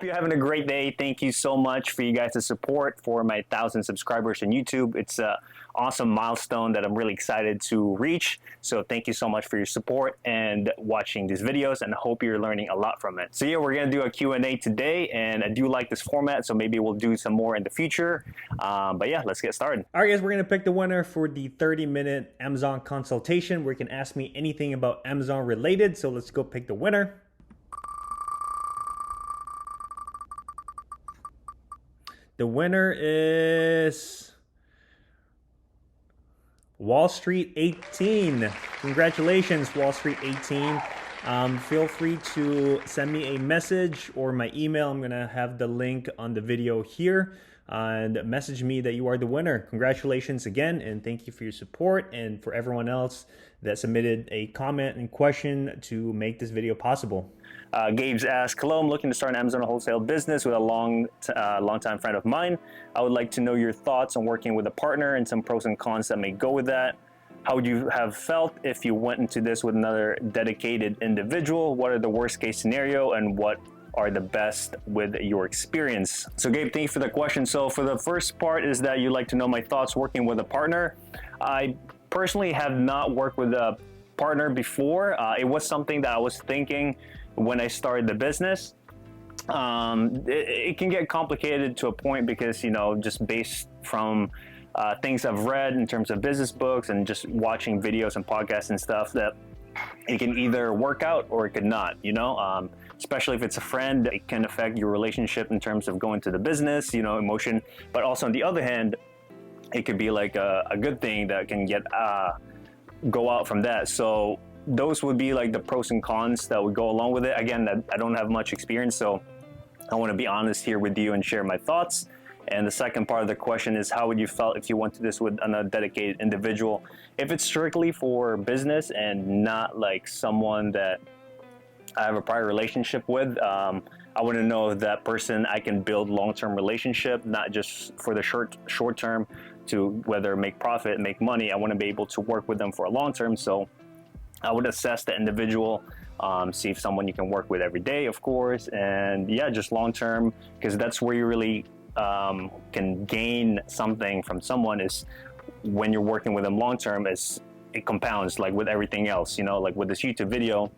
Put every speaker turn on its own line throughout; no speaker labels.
Hope you're having a great day. Thank you so much for you guys' support for my 1,000 subscribers on YouTube. It's an awesome milestone that I'm really excited to reach. So thank you so much for your support and watching these videos, and I hope you're learning a lot from it. So yeah, we're gonna do a Q&A today, and I do like this format, so maybe we'll do some more in the future. But yeah, let's get started.
All right, guys, we're gonna pick the winner for the 30-minute Amazon consultation where you can ask me anything about Amazon related. So let's go pick the winner. The winner is Wall Street 18. Congratulations, Wall Street 18. Feel free to send me a message or my email. I'm gonna have the link on the video here, and message me that you are the winner. Congratulations again, and thank you for your support, and for everyone else that submitted a comment and question to make this video possible.
Gabe's asked, hello, I'm looking to start an Amazon wholesale business with a long-time friend of mine. I would like to know your thoughts on working with a partner and some pros and cons that may go with that. How would you have felt if you went into this with another dedicated individual? What are the worst case scenario, and what are the best with your experience? So Gabe, thank you for the question. So for the first part is that you'd like to know my thoughts working with a partner. I personally have not worked with a partner before. It was something that I was thinking when I started the business. It can get complicated to a point because, you know, just based from things I've read in terms of business books and just watching videos and podcasts and stuff, that it can either work out or it could not, you know, especially if it's a friend. It can affect your relationship in terms of going to the business, you know, emotion, but also on the other hand, it could be like a good thing that can go out from that. So those would be like the pros and cons that would go along with it. Again, I don't have much experience, so I want to be honest here with you and share my thoughts. And the second part of the question is, how would you felt if you went to this with a dedicated individual? If it's strictly for business and not like someone that I have a prior relationship with, I want to know if that person I can build long-term relationship, not just for the short term to whether make profit, make money. I want to be able to work with them for a long term. So I would assess the individual, see if someone you can work with every day, of course, and yeah, just long term, because that's where you really can gain something from someone, is when you're working with them long term. Is it compounds like with everything else, you know, like with this YouTube video,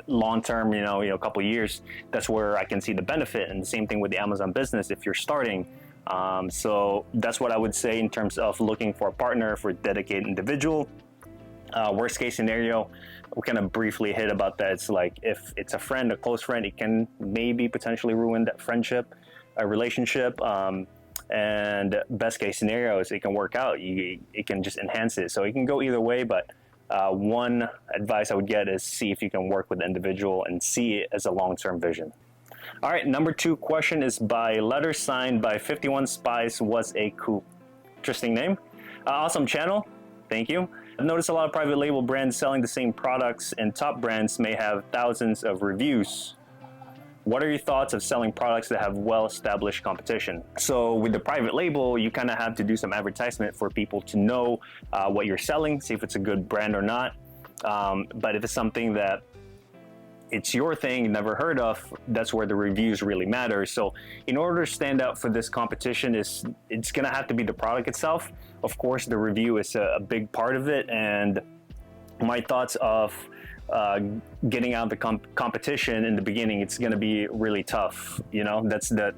long term, you know, a couple of years, that's where I can see the benefit. And the same thing with the Amazon business if you're starting. So that's what I would say in terms of looking for a partner, for a dedicated individual. Worst case scenario, we kind of briefly hit about that. It's like if it's a friend, a close friend, it can maybe potentially ruin that friendship, a relationship. And best case scenario is it can work out. It can just enhance it. So it can go either way, but one advice I would get is see if you can work with the individual and see it as a long-term vision. All right, number 2 question is by letter signed by 51 Spies Was a Coup. Interesting name. Awesome channel. Thank you. I've noticed a lot of private label brands selling the same products, and top brands may have thousands of reviews. What are your thoughts of selling products that have well-established competition? So with the private label, you kind of have to do some advertisement for people to know what you're selling, see if it's a good brand or not. But if it's something that it's your thing, never heard of, that's where the reviews really matter. So in order to stand out for this competition, it's gonna have to be the product itself. Of course, the review is a big part of it, and my thoughts of getting out the competition in the beginning, it's gonna be really tough. You know, that's the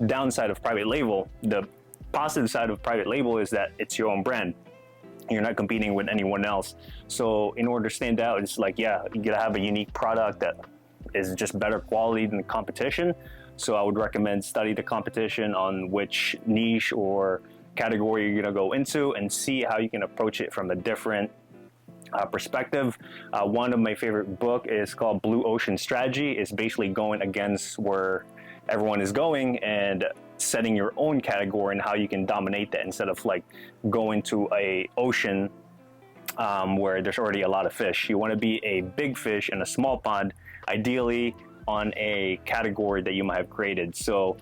downside of private label. The positive side of private label is that it's your own brand. You're not competing with anyone else. So in order to stand out, it's like, yeah, you gotta have a unique product that is just better quality than the competition. So I would recommend study the competition on which niche or category you're gonna go into, and see how you can approach it from a different perspective. One of my favorite book is called Blue Ocean Strategy. It's basically going against where everyone is going and setting your own category and how you can dominate that, instead of like going to a ocean where there's already a lot of fish. You want to be a big fish in a small pond, ideally on a category that you might have created. So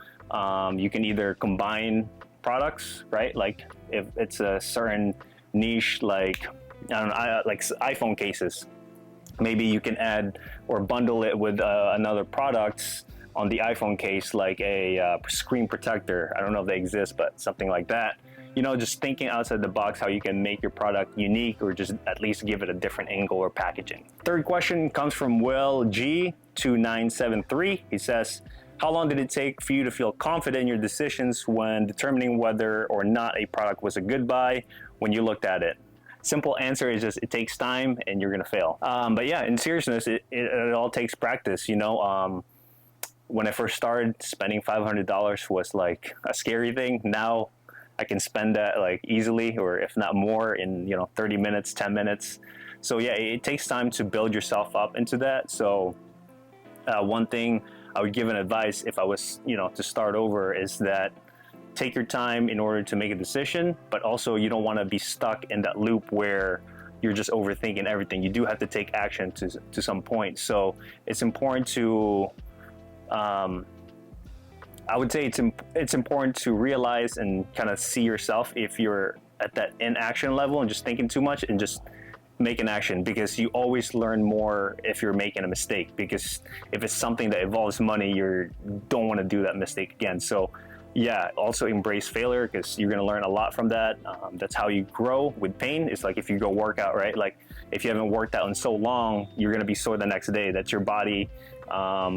you can either combine products, right? Like if it's a certain niche, like I don't know, like iPhone cases, maybe you can add or bundle it with another products on the iPhone case, like a screen protector. I don't know if they exist, but something like that. You know, just thinking outside the box how you can make your product unique, or just at least give it a different angle or packaging. Third question comes from Will G2973. He says, how long did it take for you to feel confident in your decisions when determining whether or not a product was a good buy when you looked at it? Simple answer is just it takes time and you're gonna fail. But yeah, in seriousness, it all takes practice. You know, when I first started, spending $500 was like a scary thing. Now I can spend that like easily, or if not more, in 30 minutes, 10 minutes. So yeah, it takes time to build yourself up into that. So one thing I would give an advice if I was to start over is that take your time in order to make a decision, but also you don't want to be stuck in that loop where you're just overthinking everything. You do have to take action to some point. So it's important to I would say it's important to realize and kind of see yourself if you're at that inaction level and just thinking too much, and just make an action, because you always learn more if you're making a mistake. Because if it's something that involves money, you don't want to do that mistake again. So yeah, also embrace failure, because you're going to learn a lot from that. That's how you grow with pain. It's like if you go work out, right? Like if you haven't worked out in so long, you're going to be sore the next day. That's your body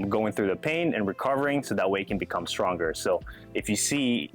going through the pain and recovering, so that way it can become stronger. So if you see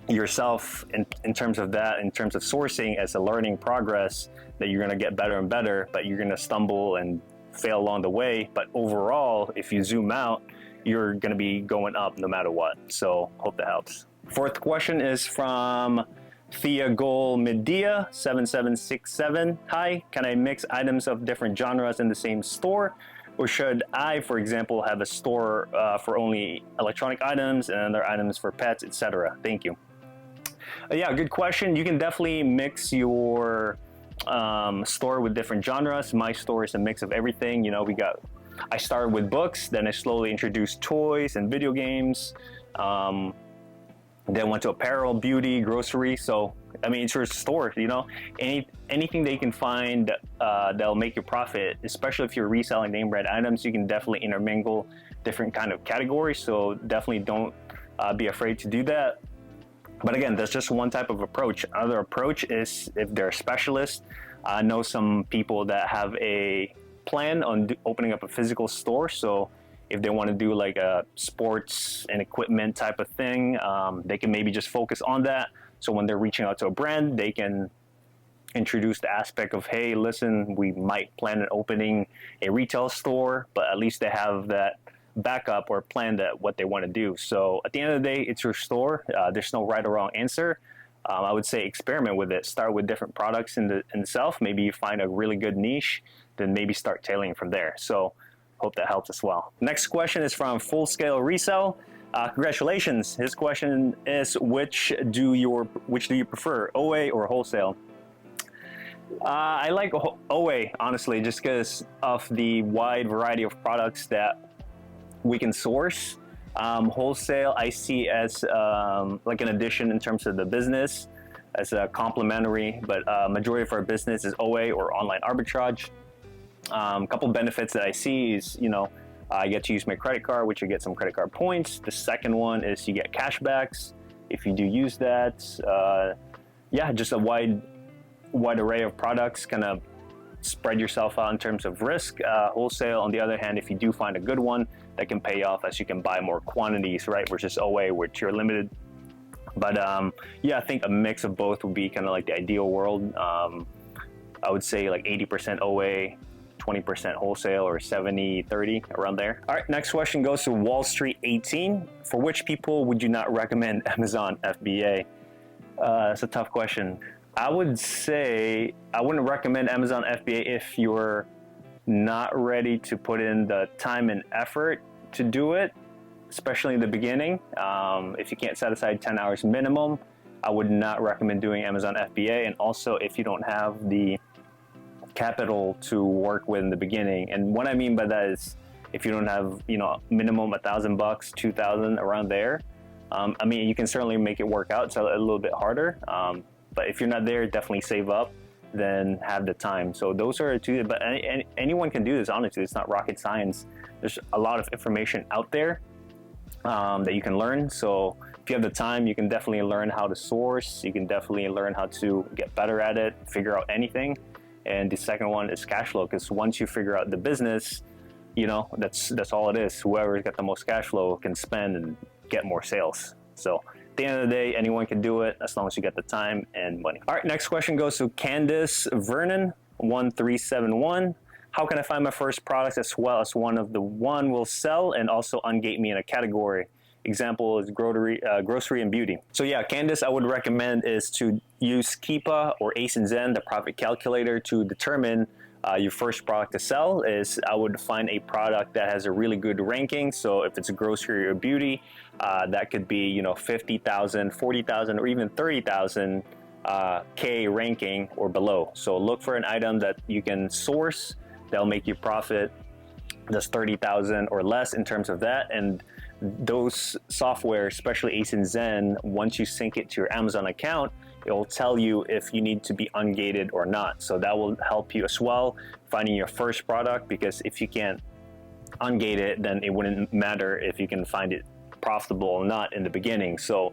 yourself in terms of that, in terms of sourcing as a learning progress, that you're going to get better and better, but you're going to stumble and fail along the way. But overall, if you zoom out, you're going to be going up no matter what. So hope that helps. Fourth question is from Theagol Media 7767. Hi, can I mix items of different genres in the same store? Or should I, for example, have a store for only electronic items and other items for pets, etc.? Thank you. Yeah, good question. You can definitely mix your store with different genres. My store is a mix of everything. I started with books, then I slowly introduced toys and video games, then went to apparel, beauty, grocery. So I mean, it's your store, anything that you can find that'll make you profit, especially if you're reselling name brand items. You can definitely intermingle different kind of categories. So definitely don't be afraid to do that. But again, that's just one type of approach. Another approach is if they're a specialist. I know some people that have a plan on opening up a physical store. So if they want to do like a sports and equipment type of thing, they can maybe just focus on that. So when they're reaching out to a brand, they can introduce the aspect of, hey, listen, we might plan on opening a retail store, but at least they have that backup or plan that what they want to do. So at the end of the day, it's your store. There's no right or wrong answer. I would say experiment with it. Start with different products in itself. Maybe you find a really good niche, then maybe start tailoring from there. So hope that helps as well. Next question is from Full Scale Resell. Congratulations. His question is, which do you prefer, OA or wholesale? I like OA, honestly, just because of the wide variety of products that we can source. Wholesale I see as like an addition in terms of the business, as a complementary, but majority of our business is OA or online arbitrage. Couple benefits that I see is, I get to use my credit card, which you get some credit card points. The second one is you get cashbacks if you do use that. Yeah, just a wide array of products, kind of spread yourself out in terms of risk. Wholesale, on the other hand, if you do find a good one, that can pay off as you can buy more quantities, right? Versus OA, which you're limited. But yeah, I think a mix of both would be kind of like the ideal world. I would say like 80% OA, 20% wholesale, or 70-30, around there. All right, next question goes to Wall Street 18. For which people would you not recommend Amazon FBA? That's a tough question. I would say I wouldn't recommend Amazon FBA if you're not ready to put in the time and effort to do it, especially in the beginning. If you can't set aside 10 hours minimum, I would not recommend doing Amazon FBA. And also if you don't have the capital to work with in the beginning. And what I mean by that is if you don't have, minimum $1,000, $2,000, around there. I mean, you can certainly make it work out. It's a little bit harder. But if you're not there, definitely save up, then have the time. So those are two, but anyone can do this, honestly. It's not rocket science. There's a lot of information out there. that you can learn. So if you have the time, you can definitely learn how to source. You can definitely learn how to get better at it, figure out anything. And the second one is cash flow, because once you figure out the business, you know, that's all it is. Whoever's got the most cash flow can spend and get more sales. So at the end of the day, anyone can do it as long as you get the time and money. All right, next question goes to Candice Vernon 1371. How can I find my first product as well as one of the one will sell and also ungate me in a category? Example is grocery and beauty. So yeah, Candice, I would recommend is to use Keepa or Ace and Zen, the profit calculator, to determine your first product to sell. Is I would find a product that has a really good ranking. So if it's a grocery or beauty, that could be, you know, 50,000, 40,000, or even 30,000 K ranking or below. So look for an item that you can source that'll make you profit that's 30,000 or less in terms of that. And those software, especially Ace and Zen, once you sync it to your Amazon account, it will tell you if you need to be ungated or not. So that will help you as well finding your first product, because if you can't ungate it, then it wouldn't matter if you can find it profitable or not in the beginning. So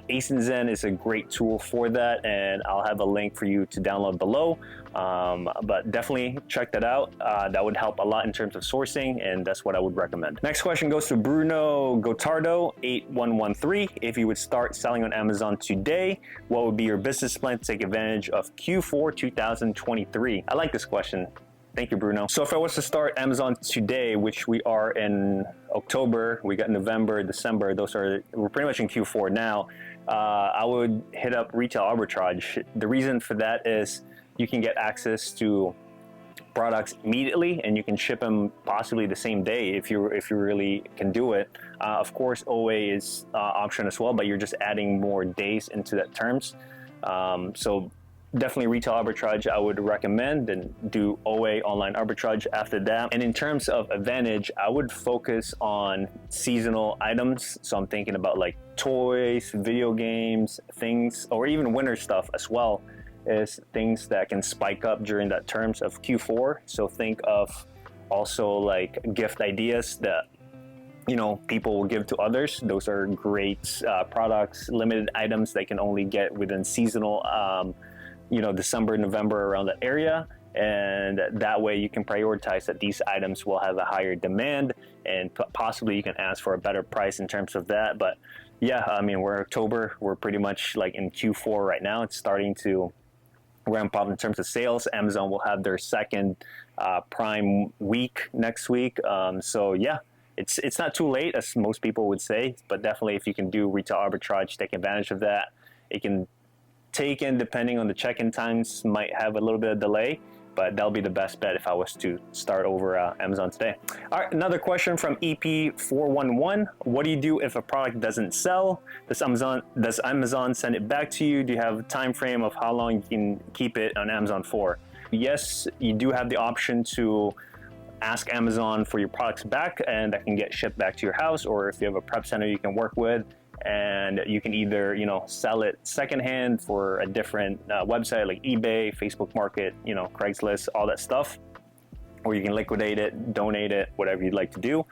Ace and Zen is a great tool for that, and I'll have a link for you to download below. But definitely check that out. That would help a lot in terms of sourcing, and that's what I would recommend. Next question goes to Bruno Gotardo 8113. If you would start selling on Amazon today, what would be your business plan to take advantage of Q4 2023? I like this question. Thank you, Bruno. So if I was to start Amazon today, which we are in October, we got November, December, we're pretty much in Q4 now, I would hit up retail arbitrage. The reason for that is you can get access to products immediately, and you can ship them possibly the same day if you really can do it. Of course, OA is option as well, but you're just adding more days into that terms. So definitely retail arbitrage I would recommend, and do OA online arbitrage after that. And in terms of advantage, I would focus on seasonal items. So I'm thinking about like toys, video games, things, or even winter stuff as well, is things that can spike up during that terms of Q4. So think of also like gift ideas that, you know, people will give to others. Those are great products, limited items that can only get within seasonal you know, December, November, around that area. And that way you can prioritize that these items will have a higher demand, and possibly you can ask for a better price in terms of that. But yeah, I mean, we're October, we're pretty much like in Q4 right now. It's starting to ramp up in terms of sales. Amazon will have their second Prime week next week. So yeah, it's not too late, as most people would say, but definitely if you can do retail arbitrage, take advantage of that. It can take in, depending on the check-in times, might have a little bit of delay, but that'll be the best bet if I was to start over Amazon today. All right, another question from EP411. What do you do if a product doesn't sell? Does Amazon send it back to you? Do you have a time frame of how long you can keep it on Amazon for? Yes, you do have the option to ask Amazon for your products back, and that can get shipped back to your house, or if you have a prep center you can work with, and you can either, you know, sell it secondhand for a different website like eBay, Facebook Market, you know, Craigslist, all that stuff, or you can liquidate it, donate it, whatever you'd like to do.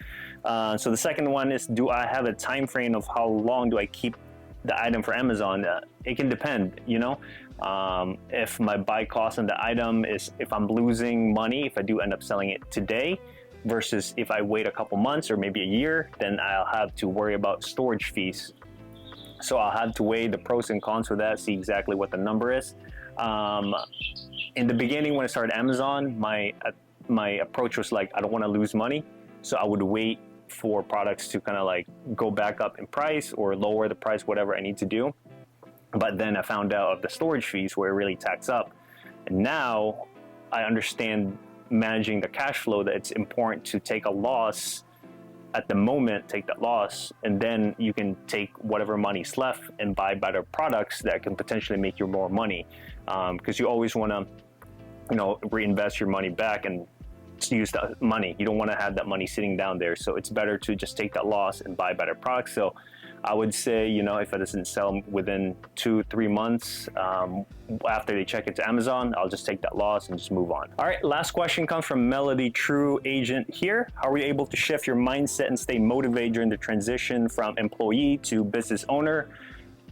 So the second one is, do I have a time frame of how long do I keep the item for Amazon? It can depend, you know. If my buy cost on the item is, if I'm losing money, if I do end up selling it today, versus if I wait a couple months or maybe a year, then I'll have to worry about storage fees. So I'll have to weigh the pros and cons for that, see exactly what the number is. In the beginning, when I started Amazon, my approach was like, I don't want to lose money. So I would wait for products to kind of like go back up in price or lower the price, whatever I need to do. But then I found out of the storage fees where it really tax up. And now I understand managing the cash flow, that it's important to take a loss at the moment, take that loss, and then you can take whatever money's left and buy better products that can potentially make you more money. Because you always want to, you know, reinvest your money back and use that money. You don't want to have that money sitting down there. So it's better to just take that loss and buy better products. So I would say, you know, if it doesn't sell within 2-3 months after they check into Amazon, I'll just take that loss and just move on. All right, last question comes from Melody True Agent here. How are you able to shift your mindset and stay motivated during the transition from employee to business owner?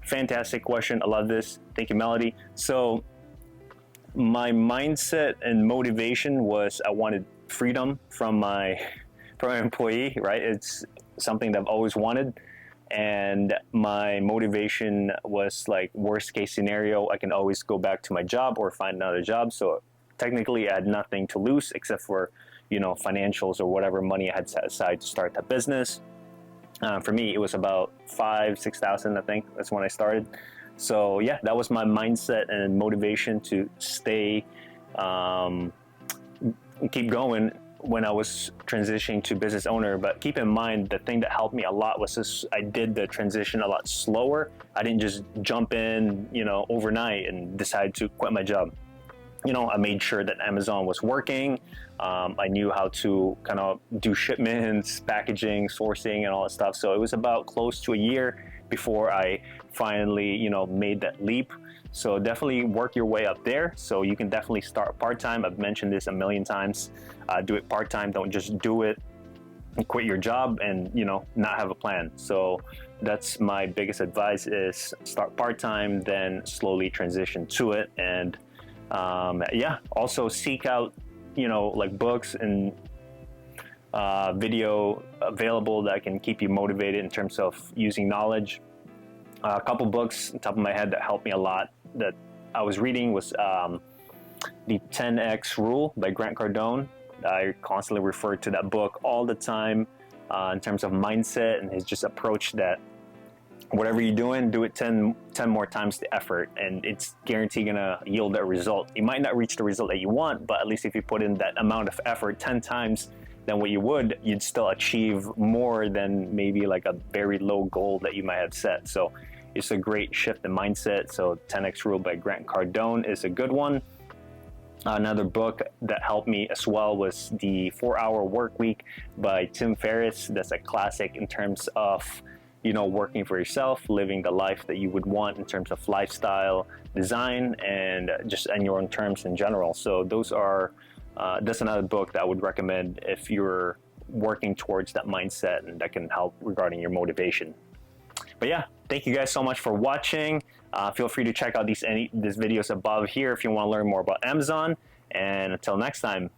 Fantastic question. I love this. Thank you, Melody. So my mindset and motivation was I wanted freedom from my employee, right? It's something that I've always wanted. And my motivation was like, worst case scenario, I can always go back to my job or find another job. So technically I had nothing to lose except for, you know, financials or whatever money I had set aside to start that business. For me, it was about $5,000-6,000, I think. That's when I started. So yeah, that was my mindset and motivation to stay, keep going when I was transitioning to business owner. But keep in mind, the thing that helped me a lot was just I did the transition a lot slower. I didn't just jump in, you know, overnight and decide to quit my job. You know, I made sure that Amazon was working. I knew how to kind of do shipments, packaging, sourcing, and all that stuff. So it was about close to a year before I finally, you know, made that leap. So definitely work your way up there. So you can definitely start part-time. I've mentioned this a million times. Do it part-time. Don't just do it and quit your job and, you know, not have a plan. So that's my biggest advice, is start part-time, then slowly transition to it. And yeah, also seek out, you know, like books and video available that can keep you motivated in terms of using knowledge. A couple books on top of my head that helped me a lot that I was reading was the 10X Rule by Grant Cardone. I constantly refer to that book all the time in terms of mindset and his just approach that whatever you're doing, do it 10 more times the effort, and it's guaranteed gonna yield a result. You might not reach the result that you want, but at least if you put in that amount of effort 10 times than what you would, you'd still achieve more than maybe like a very low goal that you might have set. So it's a great shift in mindset. So 10X Rule by Grant Cardone is a good one. Another book that helped me as well was The 4-Hour Work Week by Tim Ferriss. That's a classic in terms of, you know, working for yourself, living the life that you would want in terms of lifestyle, design, and just on your own terms in general. So those are, that's another book that I would recommend if you're working towards that mindset, and that can help regarding your motivation. But yeah, thank you guys so much for watching. Feel free to check out these videos above here if you want to learn more about Amazon. And until next time.